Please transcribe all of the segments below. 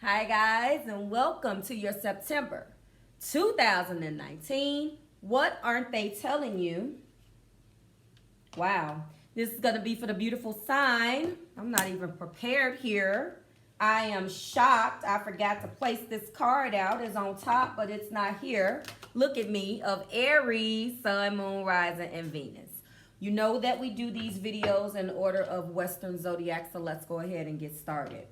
Hi, guys, and welcome to your September 2019. What aren't they telling you? Wow, this is going to be for the beautiful sign. I'm not even prepared here. I am shocked. I forgot to place this card out. It's on top, but it's not here. Look at me, of Aries, Sun, Moon, Rising, and Venus. You know that we do these videos in order of Western Zodiac, so let's go ahead and get started.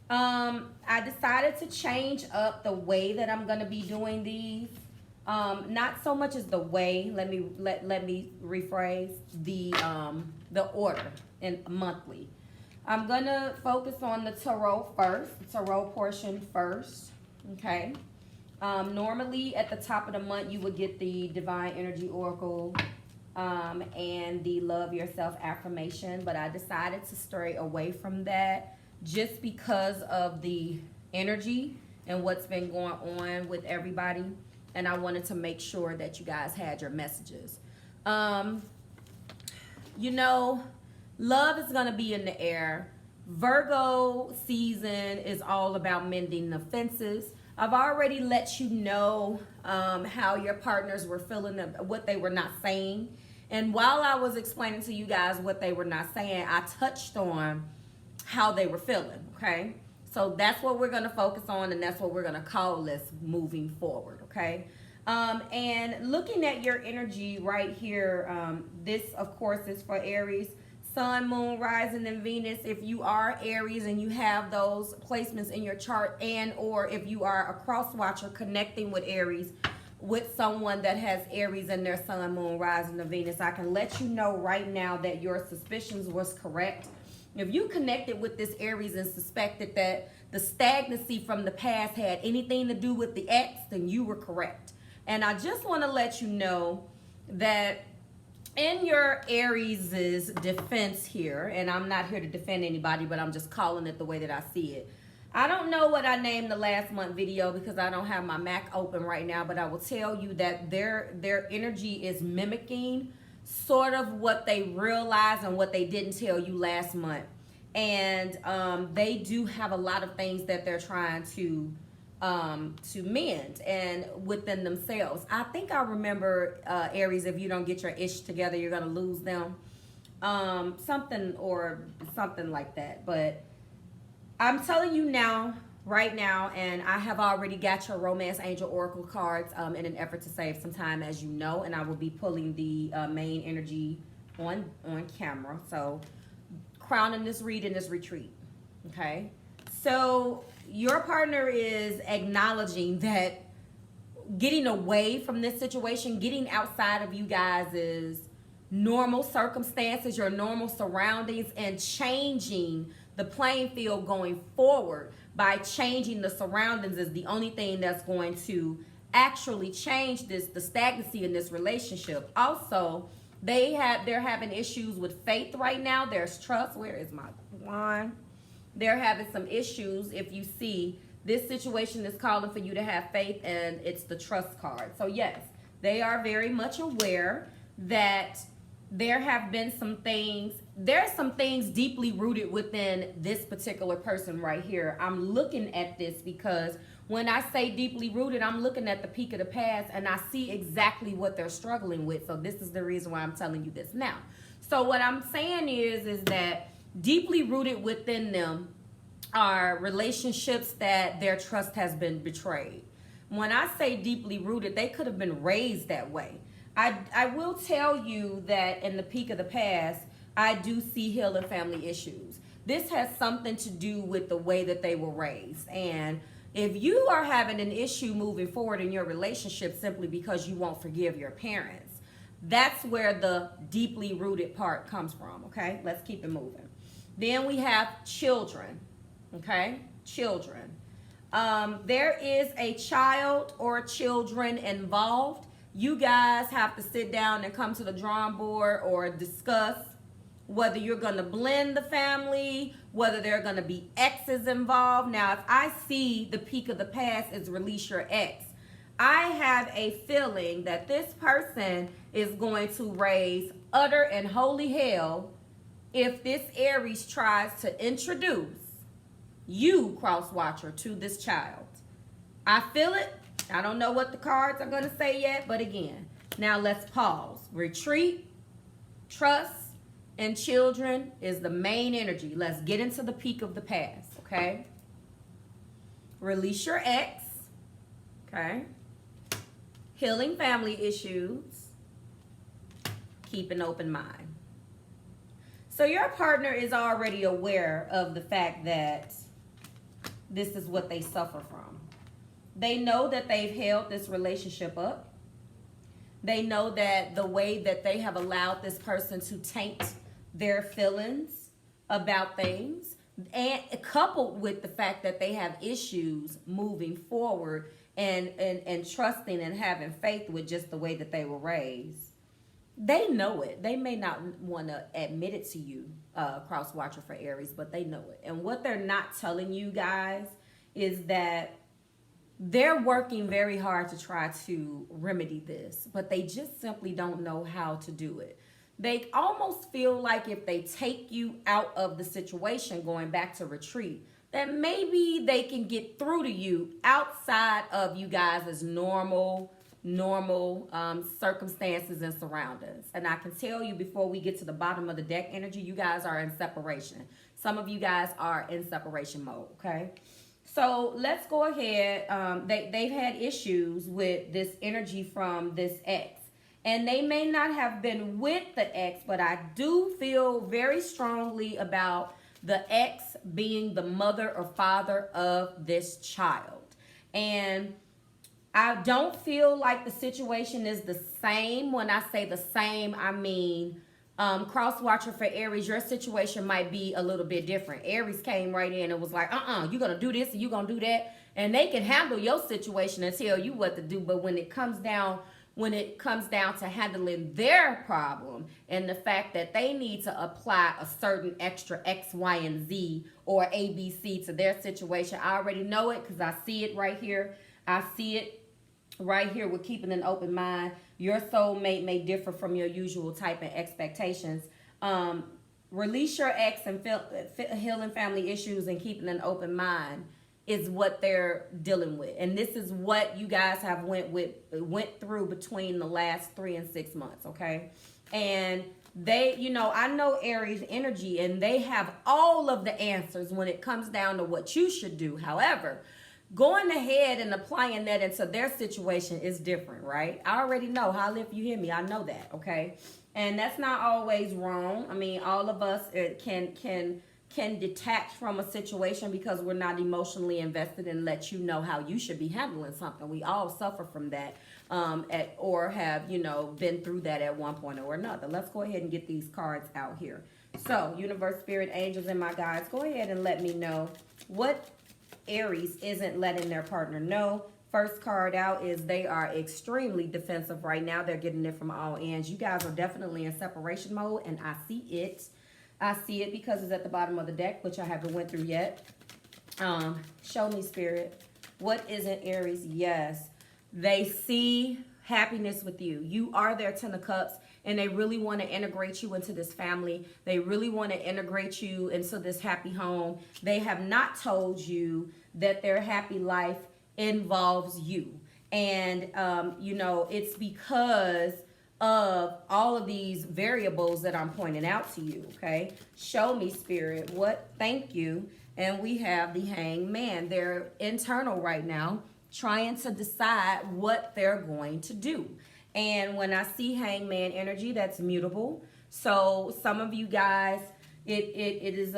I decided to change up the way that I'm gonna be doing these. Not so much as the way. Let me rephrase the order in monthly. I'm gonna focus on the tarot first, the tarot portion first. Okay. Normally at the top of the month you would get the Divine Energy Oracle and the Love Yourself affirmation, but I decided to stray away from that just because of the energy and what's been going on with everybody, and I wanted to make sure that you guys had your messages. You know, love is going to be in the air. Virgo season is all about mending the fences. I've already let you know how your partners were feeling, what they were not saying. And while I was explaining to you guys what they were not saying, I touched on how they were feeling, okay? So that's what we're going to focus on, and that's what we're going to call this moving forward, okay? And looking at your energy right here, this, of course, is for Aries, Sun, Moon, Rising, and Venus. If you are Aries and you have those placements in your chart, and or if you are a cross watcher connecting with Aries, with someone that has Aries in their Sun, Moon, Rising, and Venus, I can let you know right now that your suspicions was correct. If you connected with this Aries and suspected that the stagnancy from the past had anything to do with the ex, then you were correct. And I just want to let you know that in your Aries's defense here, and I'm not here to defend anybody, but I'm just calling it the way that I see it. I don't know what I named the last month video because I don't have my Mac open right now, but I will tell you that their energy is mimicking sort of what they realized and what they didn't tell you last month. And they do have a lot of things that they're trying to mend and within themselves. I think I remember, Aries, if you don't get your ish together, you're going to lose them. Something like that. But I'm telling you now, right now, and I have already got your Romance Angel Oracle cards in an effort to save some time, as you know, and I will be pulling the main energy on camera. So crowning this read in this retreat, okay? So your partner is acknowledging that getting away from this situation, getting outside of you guys' normal circumstances, your normal surroundings, and changing the playing field going forward by changing the surroundings is the only thing that's going to actually change the stagnancy in this relationship. Also, they're having issues with faith right now. There's trust. Where is my wand? They're having some issues. If you see, this situation is calling for you to have faith, and it's the trust card. So yes, they are very much aware that there have been some things. There's some things deeply rooted within this particular person right here. I'm looking at this because when I say deeply rooted, I'm looking at the peak of the past, and I see exactly what they're struggling with. So this is the reason why I'm telling you this now. So what I'm saying is that deeply rooted within them are relationships that their trust has been betrayed. When I say deeply rooted, they could have been raised that way. I will tell you that in the peak of the past, I do see healing family issues. This has something to do with the way that they were raised. And if you are having an issue moving forward in your relationship simply because you won't forgive your parents, that's where the deeply rooted part comes from, okay? Let's keep it moving. Then we have children, okay? Children. There is a child or children involved. You guys have to sit down and come to the drawing board or discuss whether you're going to blend the family, whether there are going to be exes involved. Now, if I see the peak of the past is release your ex, I have a feeling that this person is going to raise utter and holy hell if this Aries tries to introduce you, cross watcher, to this child. I feel it. I don't know what the cards are going to say yet, but again, now let's pause. Retreat, trust, and children is the main energy. Let's get into the peak of the past, okay? Release your ex, okay? Healing family issues. Keep an open mind. So your partner is already aware of the fact that this is what they suffer from. They know that they've held this relationship up. They know that the way that they have allowed this person to taint their feelings about things, and coupled with the fact that they have issues moving forward and trusting and having faith with just the way that they were raised. They know it. They may not want to admit it to you, cross watcher for Aries, but they know it. And what they're not telling you guys is that they're working very hard to try to remedy this, but they just simply don't know how to do it. They almost feel like if they take you out of the situation, going back to retreat, that maybe they can get through to you outside of you guys' normal circumstances and surroundings. And I can tell you before we get to the bottom of the deck energy, you guys are in separation. Some of you guys are in separation mode, okay? So let's go ahead. They've had issues with this energy from this ex. And they may not have been with the ex, but I do feel very strongly about the ex being the mother or father of this child. And I don't feel like the situation is the same. When I say the same, I mean cross watcher for Aries, your situation might be a little bit different. Aries came right in and was like, you're going to do this and you're going to do that. And they can handle your situation and tell you what to do. But when it comes down to handling their problem and the fact that they need to apply a certain extra X, Y, and Z or ABC to their situation, I already know it because I see it right here. I see it right here with keeping an open mind. Your soulmate may differ from your usual type and expectations. Release your ex and healing family issues and keeping an open mind is what they're dealing with. And this is what you guys have went through between the last 3 and 6 months, okay? And they, I know Aries energy, and they have all of the answers when it comes down to what you should do. However, going ahead and applying that into their situation is different, right? I already know. Holla if you hear me. I know that, okay? And that's not always wrong. I mean, all of us can detach from a situation because we're not emotionally invested and let you know how you should be handling something. We all suffer from that or have, been through that at one point or another. Let's go ahead and get these cards out here. So, universe, spirit, angels, and my guides, go ahead and let me know what Aries isn't letting their partner know. First card out is they are extremely defensive right now. They're getting it from all ends. You guys are definitely in separation mode, and I see it. I see it because it's at the bottom of the deck, which I haven't went through yet. Show me, spirit. What isn't Aries? Yes. They see happiness with you. You are their 10 of cups, and they really want to integrate you into this family. They really want to integrate you into this happy home. They have not told you that their happy life involves you. And, it's because of all of these variables that I'm pointing out to you, okay? Show me, spirit. What? Thank you. And we have the Hanged Man. They're internal right now, trying to decide what they're going to do. And when I see Hanged Man energy, that's mutable. So some of you guys, it is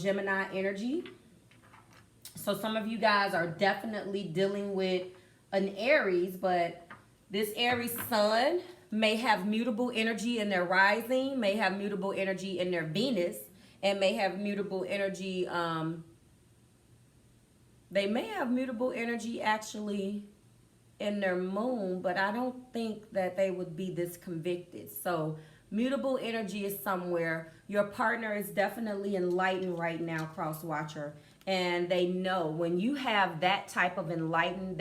Gemini energy. So some of you guys are definitely dealing with an Aries, but this Aries sun may have mutable energy in their rising, may have mutable energy in their Venus, and may have mutable energy, they may have mutable energy actually in their moon, but I don't think that they would be this convicted. So mutable energy is somewhere. Your partner is definitely enlightened right now, cross watcher, and they know when you have that type of enlightened,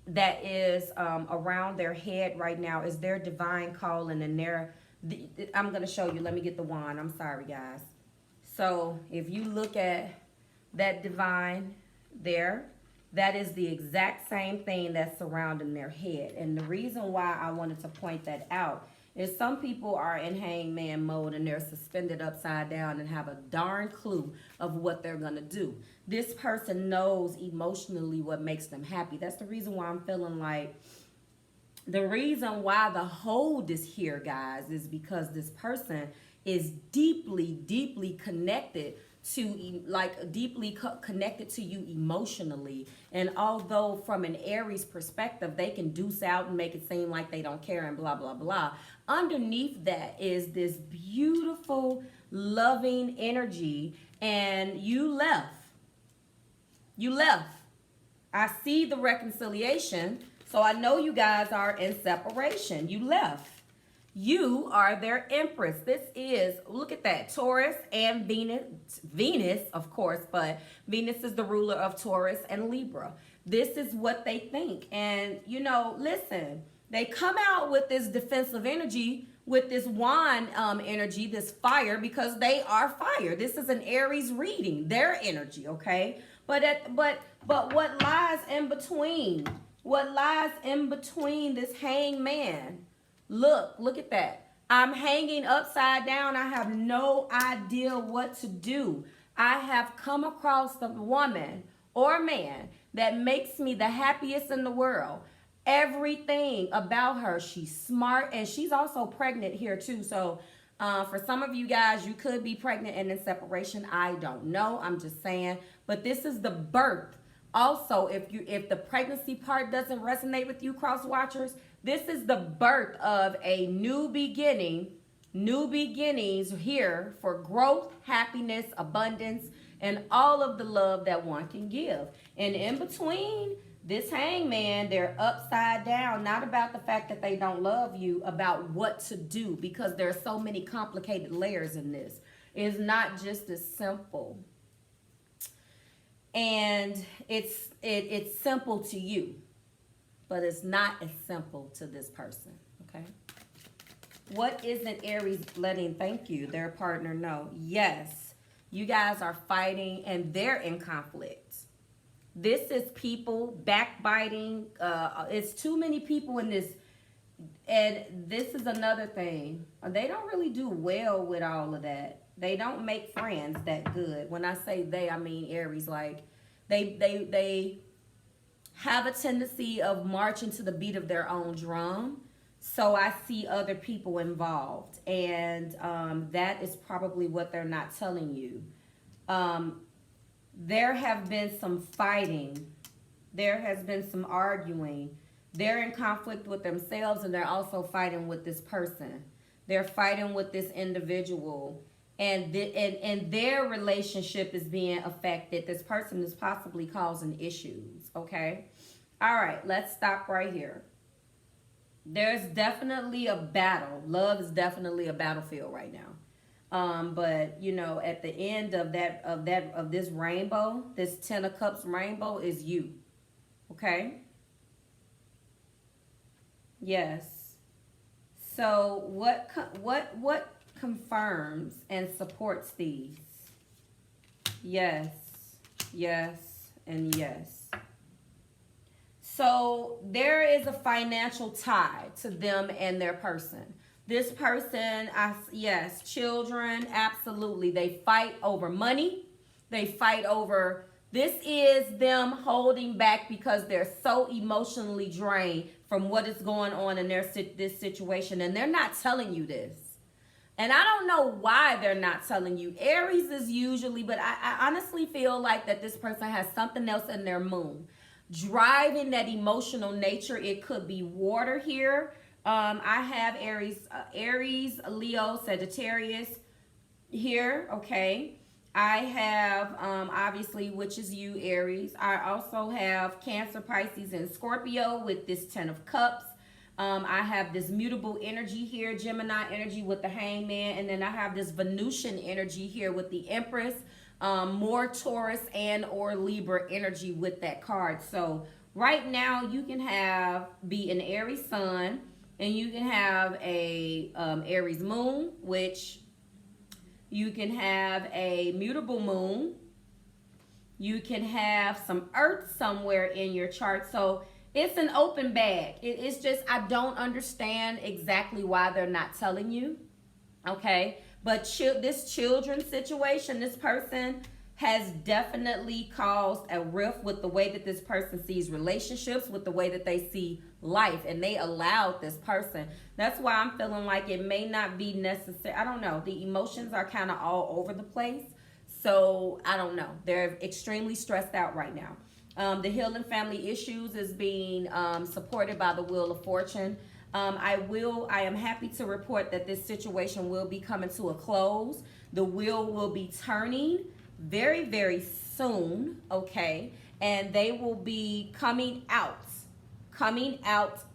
that is around their head right now is their divine calling, and I'm going to show you. Let me get the wand. I'm sorry, guys. So if you look at that divine there, that is the exact same thing that's surrounding their head. And the reason why I wanted to point that out is some people are in hangman mode and they're suspended upside down and have a darn clue of what they're going to do. This person knows emotionally what makes them happy. That's the reason why I'm feeling like the reason why the hold is here, guys, is because this person is deeply, deeply connected to, like, deeply connected to you emotionally. And although from an Aries perspective, they can deuce out and make it seem like they don't care and blah, blah, blah. Underneath that is this beautiful, loving energy. And you left. You left. I see the reconciliation. So I know you guys are in separation. You left. You are their empress. This is, look at that, Taurus and Venus. Venus, of course, but Venus is the ruler of Taurus and Libra. This is what they think. And, you know, listen, they come out with this defensive energy, with this wand energy, this fire, because they are fire. This is an Aries reading, their energy, okay? But what lies in between? What lies in between this hangman? Look at that. I'm hanging upside down. I have no idea what to do. I have come across the woman or man that makes me the happiest in the world. Everything about her, she's smart, and she's also pregnant here too. So for some of you guys, you could be pregnant and in separation. I don't know. I'm just saying. But this is the birth. Also, if the pregnancy part doesn't resonate with you, cross watchers, this is the birth of a new beginning, new beginnings here for growth, happiness, abundance, and all of the love that one can give. And in between this hangman, they're upside down, not about the fact that they don't love you, about what to do, because there are so many complicated layers in this. It's not just as simple. And it's simple to you, but it's not as simple to this person, okay? What isn't Aries letting their partner know? Yes, you guys are fighting and they're in conflict. This is people backbiting. It's too many people in this. And this is another thing. They don't really do well with all of that. They don't make friends that good. When I say they, I mean Aries. Like, they have a tendency of marching to the beat of their own drum. So I see other people involved. And that is probably what they're not telling you. There have been some fighting. There has been some arguing. They're in conflict with themselves, and they're also fighting with this person. They're fighting with this individual. And their relationship is being affected. This person is possibly causing issues, okay? All right, let's stop right here. There's definitely a battle. Love is definitely a battlefield right now. But you know, at the end of this rainbow, this 10 of Cups rainbow is you, okay? Yes. So what confirms and supports these? Yes, yes, and yes. So there is a financial tie to them and their person. This person, yes, children, absolutely. They fight over money. They fight over, this is them holding back because they're so emotionally drained from what is going on in this situation. And they're not telling you this. And I don't know why they're not telling you. Aries is usually, but I honestly feel like that this person has something else in their moon driving that emotional nature. It could be water here. I have Aries, Leo, Sagittarius here, okay? I have, obviously, which is you, Aries. I also have Cancer, Pisces, and Scorpio with this 10 of Cups. I have this mutable energy here, Gemini energy with the Hangman, and then I have this Venusian energy here with the Empress, more Taurus and or Libra energy with that card. So right now you can be an Aries sun, and you can have a Aries moon, which you can have a mutable moon, You can have some earth somewhere in your chart. So it's an open bag. It's just, I don't understand exactly why they're not telling you. Okay. But this children situation, this person has definitely caused a rift with the way that this person sees relationships, with the way that they see life, and they allowed this person. That's why I'm feeling like it may not be necessary. I don't know. The emotions are kind of all over the place. So I don't know. They're extremely stressed out right now. The healing family issues is being supported by the Wheel of Fortune. I am happy to report that this situation will be coming to a close. The wheel will be turning very, very soon, okay? And they will be coming out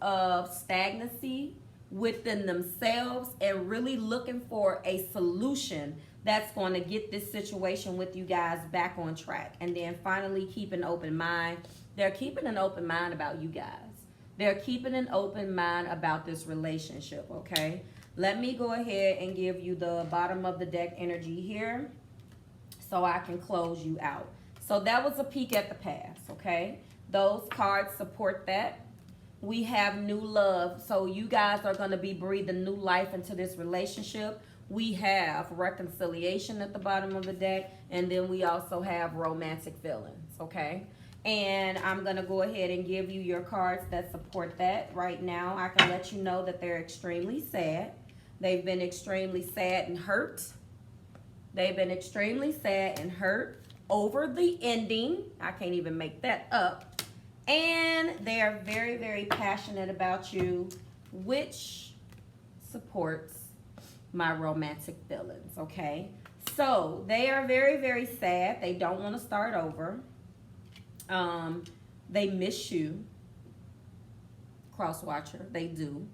of stagnancy within themselves and really looking for a solution that's going to get this situation with you guys back on track. And then finally, keep an open mind. They're keeping an open mind about you guys. They're keeping an open mind about this relationship, okay? Let me go ahead and give you the bottom of the deck energy here so I can close you out. So that was a peek at the past, okay? Those cards support that. We have new love. So you guys are going to be breathing new life into this relationship. We have reconciliation at the bottom of the deck. And then we also have romantic feelings, okay? And I'm going to go ahead and give you your cards that support that right now. I can let you know that they're extremely sad. They've been extremely sad and hurt. They've been extremely sad and hurt over the ending. I can't even make that up. And they are very, very passionate about you, which supports my romantic feelings, okay? So they are very, very sad. They don't want to start over. They miss you, cross watcher. They do.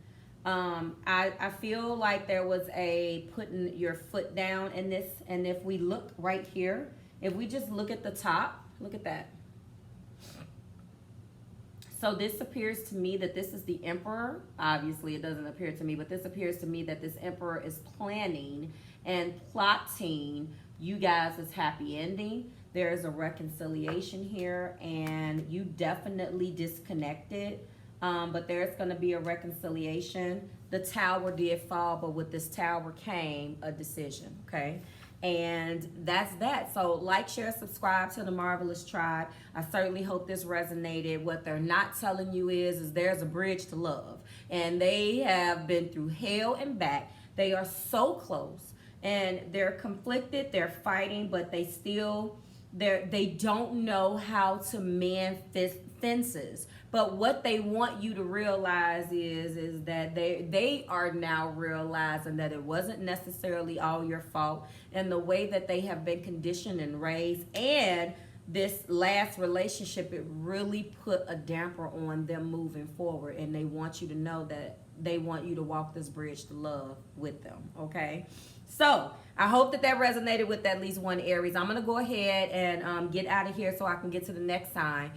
I feel like there was a putting your foot down in this. And if we look right here, if we just look at the top, look at that. So this appears to me that this is the Emperor. Obviously, it doesn't appear to me, but this appears to me that this Emperor is planning and plotting you guys' happy ending. There is a reconciliation here, and you definitely disconnected. But there's going to be a reconciliation. The tower did fall, but with this tower came a decision, okay? And that's that. So like, share, subscribe to the Marvelous Tribe. I certainly hope this resonated. What they're not telling you is there's a bridge to love. And they have been through hell and back. They are so close. And they're conflicted. They're fighting, but they still, they don't know how to mend fences. But what they want you to realize is that they are now realizing that it wasn't necessarily all your fault, and the way that they have been conditioned and raised, and this last relationship, it really put a damper on them moving forward. And they want you to know that they want you to walk this bridge to love with them, okay? So I hope that resonated with at least one Aries. I'm going to go ahead and get out of here so I can get to the next sign.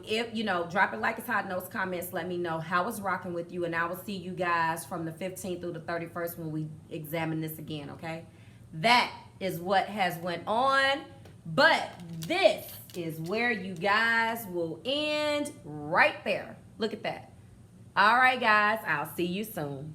If, you know, drop it like it's hot in those comments. Let me know how it's rocking with you. And I will see you guys from the 15th through the 31st when we examine this again, okay? That is what has went on. But this is where you guys will end right there. Look at that. All right, guys. I'll see you soon.